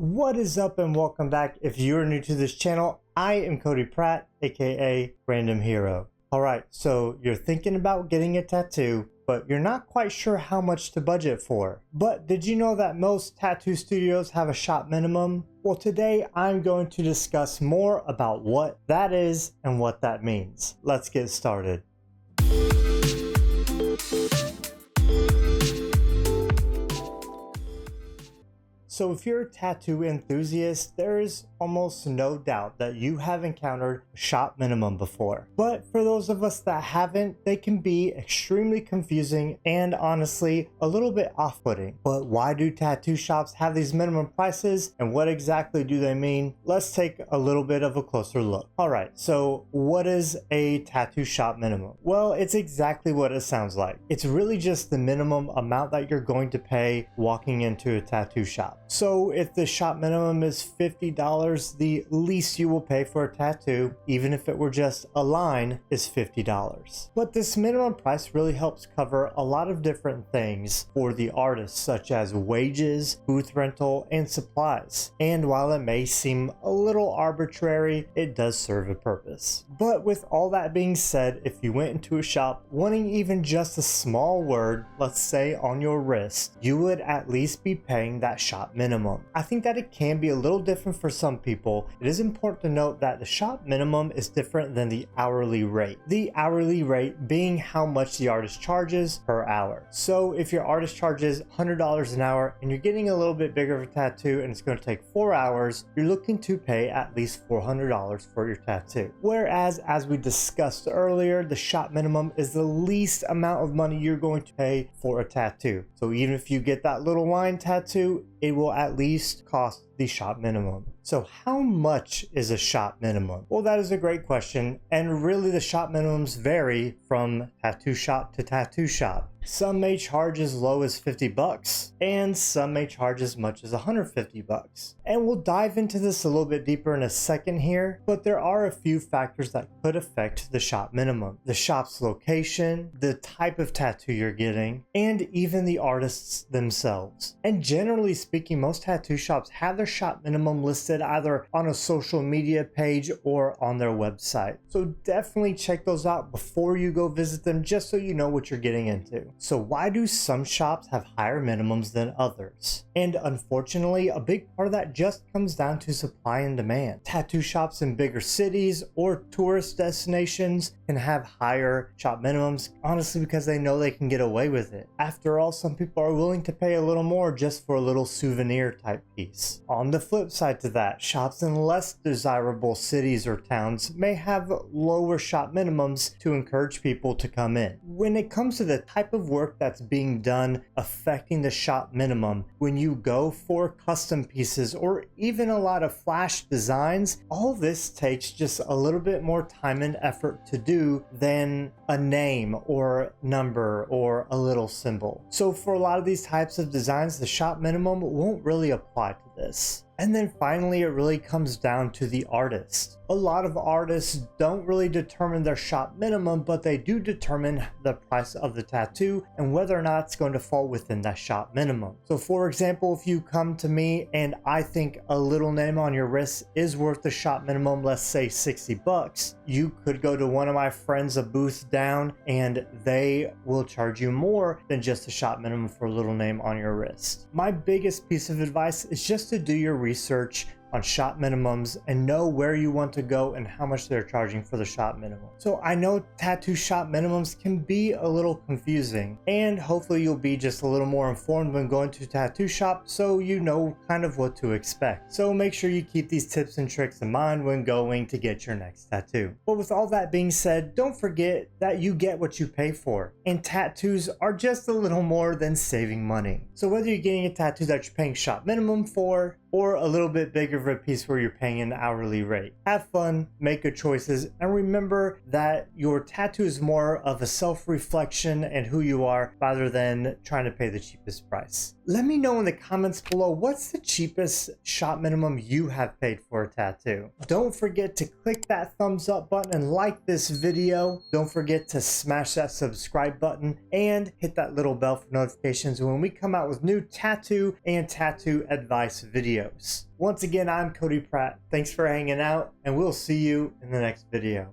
What is up and welcome back. If you're new to this channel, I am Cody Pratt, aka Random Hero. Alright, so you're thinking about getting a tattoo, but you're not quite sure how much to budget for. But did you know that most tattoo studios have a shop minimum? Well, today I'm going to discuss more about what that is and what that means. Let's get started. So if you're a tattoo enthusiast, there is almost no doubt that you have encountered a shop minimum before. But for those of us that haven't, they can be extremely confusing and honestly a little bit off-putting. But why do tattoo shops have these minimum prices and what exactly do they mean? Let's take a little bit of a closer look. Alright, so what is a tattoo shop minimum? Well, it's exactly what it sounds like. It's really just the minimum amount that you're going to pay walking into a tattoo shop. So if the shop minimum is $50, the least you will pay for a tattoo, even if it were just a line, is $50. But this minimum price really helps cover a lot of different things for the artist, such as wages, booth rental, and supplies. And while it may seem a little arbitrary, it does serve a purpose. But with all that being said, if you went into a shop wanting even just a small word, let's say on your wrist, you would at least be paying that shop minimum. I think that it can be a little different for some people. It is important to note that the shop minimum is different than the hourly rate. The hourly rate being how much the artist charges per hour. So if your artist charges $100 an hour and you're getting a little bit bigger of a tattoo and it's going to take 4 hours, you're looking to pay at least $400 for your tattoo. Whereas, as we discussed earlier, the shop minimum is the least amount of money you're going to pay for a tattoo. So even if you get that little line tattoo, it will at least cost the shop minimum. So how much is a shop minimum? Well, that is a great question, and really the shop minimums vary from tattoo shop to tattoo shop. Some may charge as low as $50 and some may charge as much as $150. And we'll dive into this a little bit deeper in a second here, but there are a few factors that could affect the shop minimum. The shop's location, the type of tattoo you're getting, and even the artists themselves. And generally speaking, most tattoo shops have their shop minimum listed either on a social media page or on their website. So definitely check those out before you go visit them, just so you know what you're getting into. So why do some shops have higher minimums than others? And unfortunately, a big part of that just comes down to supply and demand. Tattoo shops in bigger cities or tourist destinations can have higher shop minimums, honestly because they know they can get away with it. After all, some people are willing to pay a little more just for a little souvenir type piece. On the flip side to that, shops in less desirable cities or towns may have lower shop minimums to encourage people to come in. When it comes to the type of work that's being done affecting the shop minimum, when you go for custom pieces or even a lot of flash designs, all this takes just a little bit more time and effort to do than a name or number or a little symbol. So for a lot of these types of designs, the shop minimum won't really apply to this. And then finally, it really comes down to the artist. A lot of artists don't really determine their shop minimum, but they do determine the price of the tattoo and whether or not it's going to fall within that shop minimum. So for example, if you come to me and I think a little name on your wrist is worth the shop minimum, let's say $60, you could go to one of my friends a booth down and they will charge you more than just the shop minimum for a little name on your wrist. My biggest piece of advice is just to do your research on shop minimums and know where you want to go and how much they're charging for the shop minimum. So I know tattoo shop minimums can be a little confusing, and hopefully you'll be just a little more informed when going to a tattoo shop so you know kind of what to expect. So make sure you keep these tips and tricks in mind when going to get your next tattoo. But with all that being said, don't forget that you get what you pay for, and tattoos are just a little more than saving money. So whether you're getting a tattoo that you're paying shop minimum for or a little bit bigger of a piece where you're paying an hourly rate, have fun, make good choices, and remember that your tattoo is more of a self-reflection and who you are rather than trying to pay the cheapest price. let me know in the comments below, what's the cheapest shop minimum you have paid for a tattoo? Don't forget to click that thumbs up button and like this video. Don't forget to smash that subscribe button and hit that little bell for notifications when we come out with new tattoo and tattoo advice videos. Once again, I'm Cody Pratt. Thanks for hanging out, and we'll see you in the next video.